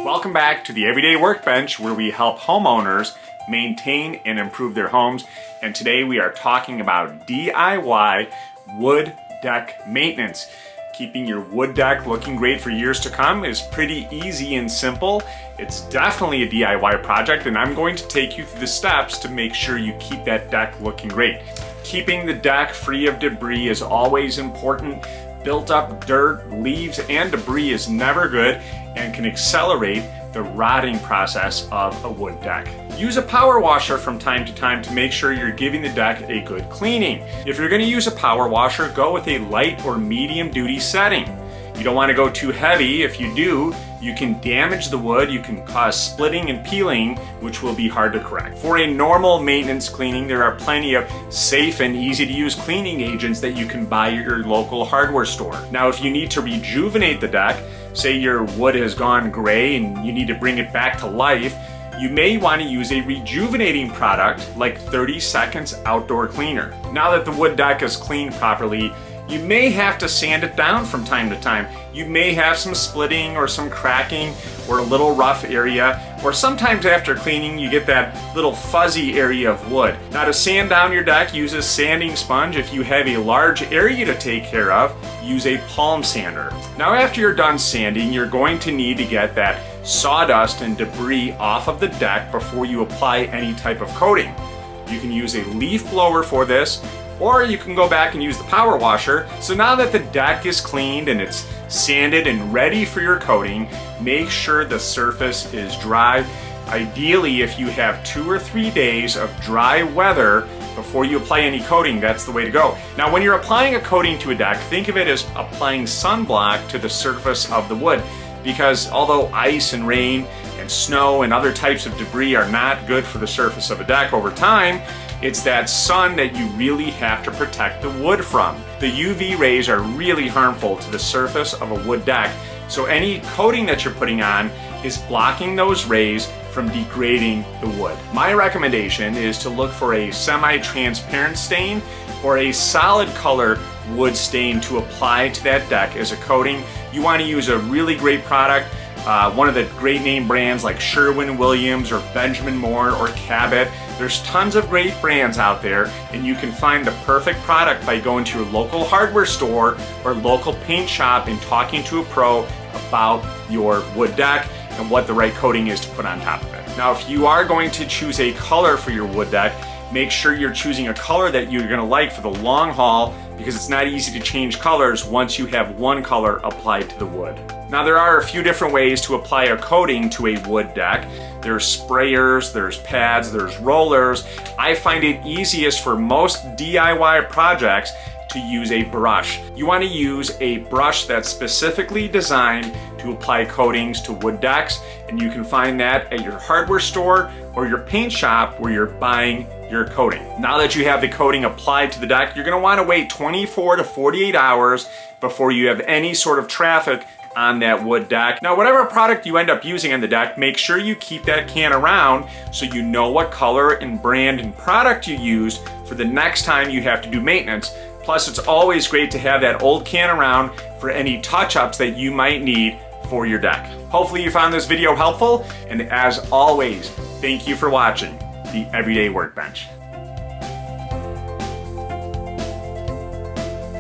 Welcome back to the Everyday Workbench, where we help homeowners maintain and improve their homes. And today we are talking about DIY wood deck maintenance. Keeping your wood deck looking great for years to come is pretty easy and simple. It's definitely a DIY project, and I'm going to take you through the steps to make sure you keep that deck looking great. Keeping the deck free of debris is always important. Built up dirt, leaves, and debris is never good and can accelerate the rotting process of a wood deck. Use a power washer from time to time to make sure you're giving the deck a good cleaning. If you're going to use a power washer, go with a light or medium duty setting. You don't want to go too heavy. If you do, you can damage the wood, you can cause splitting and peeling, which will be hard to correct. For a normal maintenance cleaning, there are plenty of safe and easy to use cleaning agents that you can buy at your local hardware store. Now, if you need to rejuvenate the deck, say your wood has gone gray and you need to bring it back to life, you may want to use a rejuvenating product like 30 Seconds Outdoor Cleaner. Now that the wood deck is cleaned properly, you may have to sand it down from time to time. You may have some splitting or some cracking or a little rough area, or sometimes after cleaning you get that little fuzzy area of wood. Now, to sand down your deck, use a sanding sponge. If you have a large area to take care of, use a palm sander. Now, after you're done sanding, you're going to need to get that sawdust and debris off of the deck before you apply any type of coating. You can use a leaf blower for this, or you can go back and use the power washer. So now that the deck is cleaned and it's sanded and ready for your coating, make sure the surface is dry. Ideally, if you have 2 or 3 days of dry weather before you apply any coating, that's the way to go. Now, when you're applying a coating to a deck, think of it as applying sunblock to the surface of the wood, because although ice and rain and snow and other types of debris are not good for the surface of a deck over time, it's that sun that you really have to protect the wood from. The UV rays are really harmful to the surface of a wood deck, so any coating that you're putting on is blocking those rays from degrading the wood. My recommendation is to look for a semi-transparent stain or a solid color wood stain to apply to that deck as a coating. You want to use a really great product. One of the great name brands like Sherwin-Williams or Benjamin Moore or Cabot. There's tons of great brands out there, and you can find the perfect product by going to your local hardware store or local paint shop and talking to a pro about your wood deck and what the right coating is to put on top of it. Now, if you are going to choose a color for your wood deck, make sure you're choosing a color that you're going to like for the long haul, because it's not easy to change colors once you have one color applied to the wood. Now, there are a few different ways to apply a coating to a wood deck. There's sprayers, there's pads, there's rollers. I find it easiest for most DIY projects to use a brush. You want to use a brush that's specifically designed to apply coatings to wood decks, and you can find that at your hardware store or your paint shop where you're buying your coating. Now that you have the coating applied to the deck, you're going to want to wait 24 to 48 hours before you have any sort of traffic on that wood deck. Now, whatever product you end up using on the deck, make sure you keep that can around so you know what color and brand and product you used for the next time you have to do maintenance. Plus, it's always great to have that old can around for any touch-ups that you might need for your deck. Hopefully you found this video helpful, and as always, thank you for watching the Everyday Workbench.